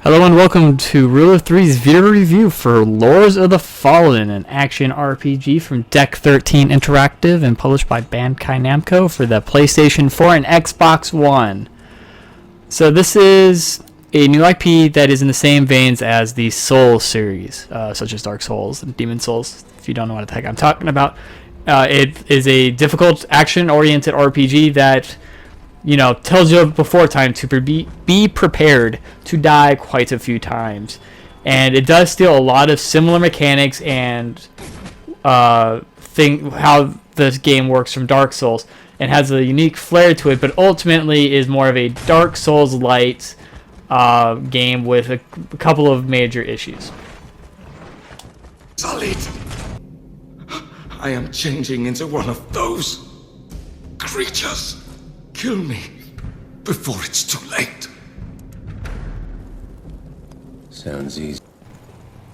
Hello and welcome to Rule of Three's video review for Lords of the Fallen, an action RPG from Deck 13 Interactive and published by Bandai Namco for the PlayStation 4 and Xbox One. So this is a new IP that is in the same veins as the Souls series, such as Dark Souls and Demon Souls, if you don't know what the heck I'm talking about. It is a difficult action-oriented RPG that tells you before time to be prepared to die quite a few times. And it does steal a lot of similar mechanics and how this game works from Dark Souls, and has a unique flair to it, but ultimately is more of a Dark Souls light game with a couple of major issues. Solid! I am changing into one of those creatures. Kill me before it's too late. Sounds easy.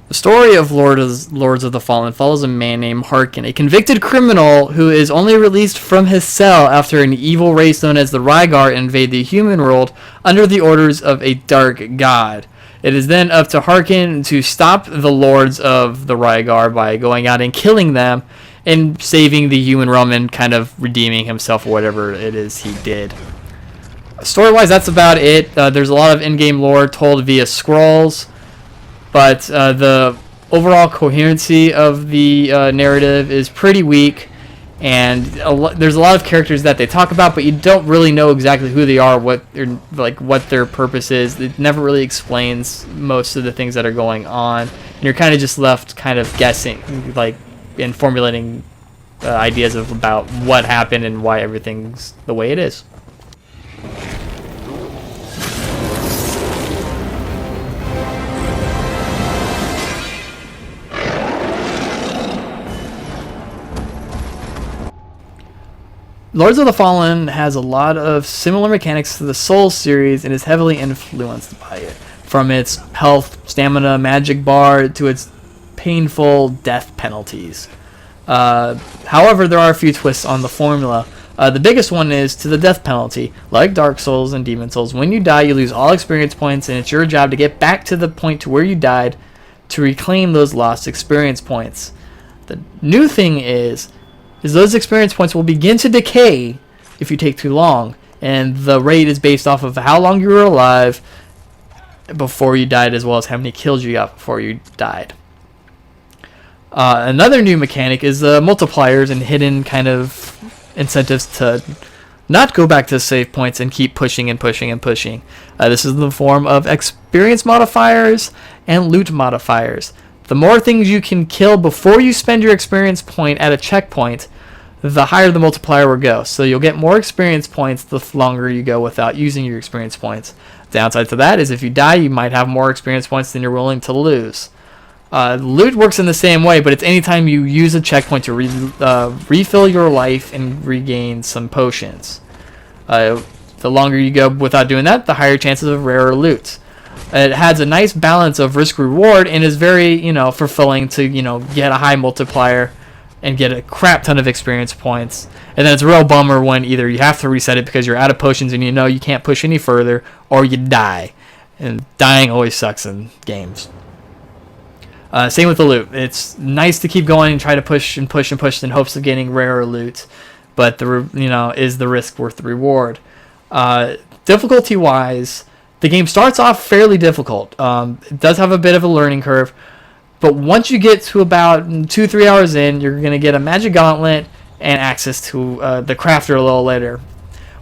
The story of Lords of the Fallen follows a man named Harkin, a convicted criminal who is only released from his cell after an evil race known as the Rygar invade the human world under the orders of a dark god. It is then up to Harkin to stop the Lords of the Rygar by going out and killing them and saving the human realm and kind of redeeming himself for whatever it is he did. Story-wise, that's about it. There's a lot of in-game lore told via scrolls, but the overall coherency of the narrative is pretty weak, and there's a lot of characters that they talk about, but you don't really know exactly who they are, what their purpose is. It never really explains most of the things that are going on, and you're kind of just left kind of guessing, and formulating ideas about what happened and why everything's the way it is. Lords of the Fallen has a lot of similar mechanics to the Souls series and is heavily influenced by it, from its health, stamina, magic bar to its painful death penalties. However, there are a few twists on the formula. The biggest one is to the death penalty. Like Dark Souls and Demon Souls, when you die, you lose all experience points, and it's your job to get back to the point to where you died to reclaim those lost experience points. The new thing is those experience points will begin to decay if you take too long, and the rate is based off of how long you were alive before you died, as well as how many kills you got before you died. Another new mechanic is the multipliers and hidden kind of incentives to not go back to save points and keep pushing and pushing and pushing. This is in the form of experience modifiers and loot modifiers. The more things you can kill before you spend your experience point at a checkpoint, the higher the multiplier will go. So you'll get more experience points the longer you go without using your experience points. Downside to that is if you die, you might have more experience points than you're willing to lose. Loot works in the same way, but it's anytime you use a checkpoint to refill your life and regain some potions. The longer you go without doing that, the higher chances of rarer loot. It has a nice balance of risk-reward and is very, fulfilling to, get a high multiplier and get a crap ton of experience points. And then it's a real bummer when either you have to reset it because you're out of potions and you can't push any further, or you die. And dying always sucks in games. Same with the loot. It's nice to keep going and try to push and push and push in hopes of getting rarer loot, but is the risk worth the reward? Difficulty-wise, the game starts off fairly difficult. It does have a bit of a learning curve, but once you get to about 2-3 hours in, you're going to get a magic gauntlet and access to the crafter a little later.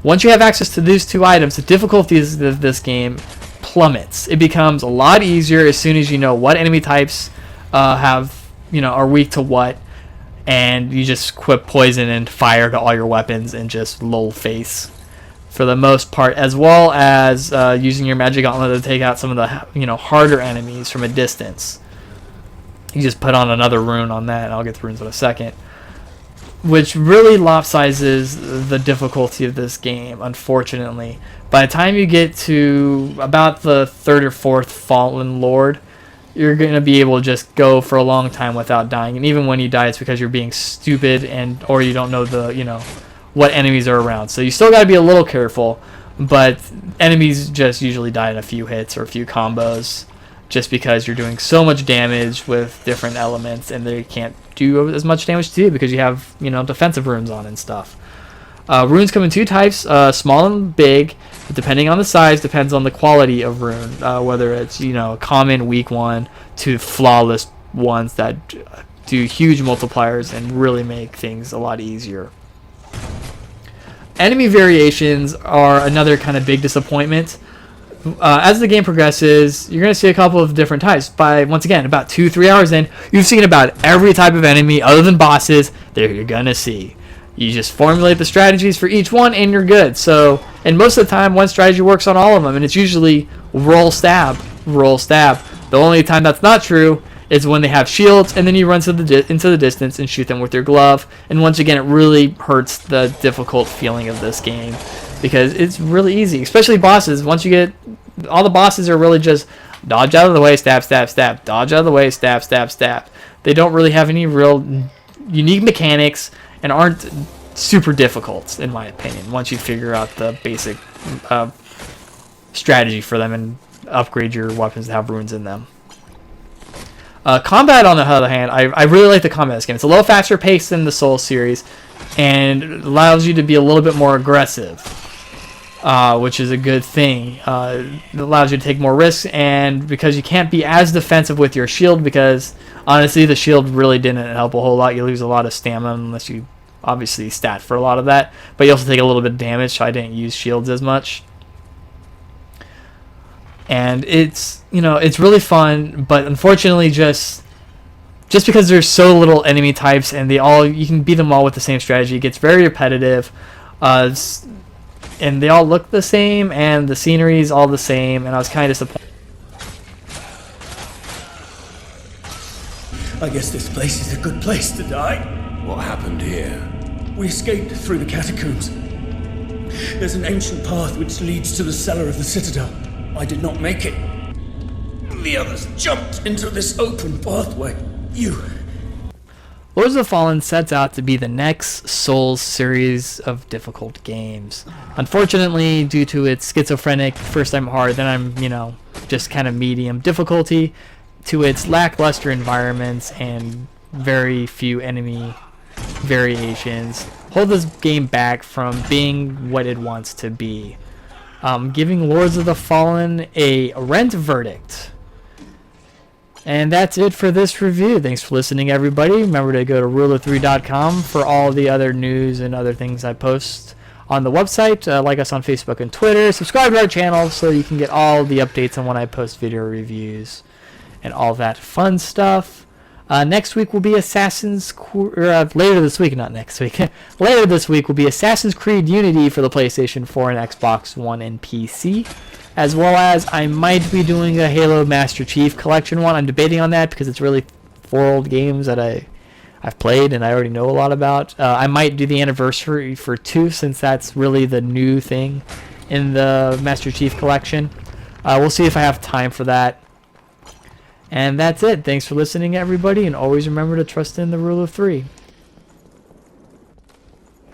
Once you have access to these two items, the difficulty of this game plummets. It becomes a lot easier as soon as you know what enemy types are weak to what, and you just equip poison and fire to all your weapons and just lull face for the most part, as well as using your magic gauntlet to take out some of the harder enemies from a distance. You just put on another rune on that, and I'll get the runes in a second, which really lopsizes the difficulty of this game, unfortunately. By the time you get to about the third or fourth Fallen Lord, you're going to be able to just go for a long time without dying. And even when you die, it's because you're being stupid or you don't know what enemies are around. So you still got to be a little careful. but enemies just usually die in a few hits or a few combos, just because you're doing so much damage with different elements, and they can't do as much damage to you because you have, you know, defensive runes on and stuff. Runes come in two types, small and big. Depending on the size, depends on the quality of rune, whether it's, you know, a common, weak one to flawless ones that do huge multipliers and really make things a lot easier. Enemy variations are another kind of big disappointment. As the game progresses, you're going to see a couple of different types. By, once again, about 2-3 hours in, you've seen about every type of enemy other than bosses that you're going to see. You just formulate the strategies for each one and you're good. So, and most of the time, one strategy works on all of them, and it's usually roll, stab, roll, stab. The only time that's not true is when they have shields, and then you run into the distance and shoot them with your glove. And once again, it really hurts the difficult feeling of this game, because it's really easy, especially bosses. Once you get, all the bosses are really just dodge out of the way, stab, stab, stab, dodge out of the way, stab, stab, stab. They don't really have any real unique mechanics and aren't super difficult, in my opinion, once you figure out the basic strategy for them and upgrade your weapons to have runes in them. Combat, on the other hand, I really like the combat in this game. It's a little faster paced than the Souls series, and it allows you to be a little bit more aggressive, which is a good thing. It allows you to take more risks, and because you can't be as defensive with your shield, because honestly the shield really didn't help a whole lot. You lose a lot of stamina unless you obviously stat for a lot of that, but you also take a little bit of damage, so I didn't use shields as much. And it's, you know, it's really fun, but unfortunately just because there's so little enemy types and you can beat them all with the same strategy, it gets very repetitive, and they all look the same, and the scenery is all the same, and I was kind of disappointed. I guess this place is a good place to die. What happened here? We escaped through the catacombs. There's an ancient path which leads to the cellar of the Citadel. I did not make it. The others jumped into this open pathway. Lords of the Fallen sets out to be the next Souls series of difficult games. Unfortunately, due to its schizophrenic, first I'm hard, then I'm, you know, just kind of medium difficulty, to its lackluster environments and very few enemy variations, hold this game back from being what it wants to be. Giving Lords of the Fallen a rent verdict. And that's it for this review. Thanks for listening, everybody. Remember to go to ruler3.com for all the other news and other things I post on the website. Like us on Facebook and Twitter. Subscribe to our channel so you can get all the updates on when I post video reviews and all that fun stuff. Next week will be later this week, not next week. Later this week will be Assassin's Creed Unity for the PlayStation 4 and Xbox One and PC. As well as I might be doing a Halo Master Chief Collection one. I'm debating on that because it's really 4 old games that I've played and I already know a lot about. I might do the anniversary for 2 since that's really the new thing in the Master Chief Collection. We'll see if I have time for that. And that's it. Thanks for listening, everybody, and always remember to trust in the rule of 3.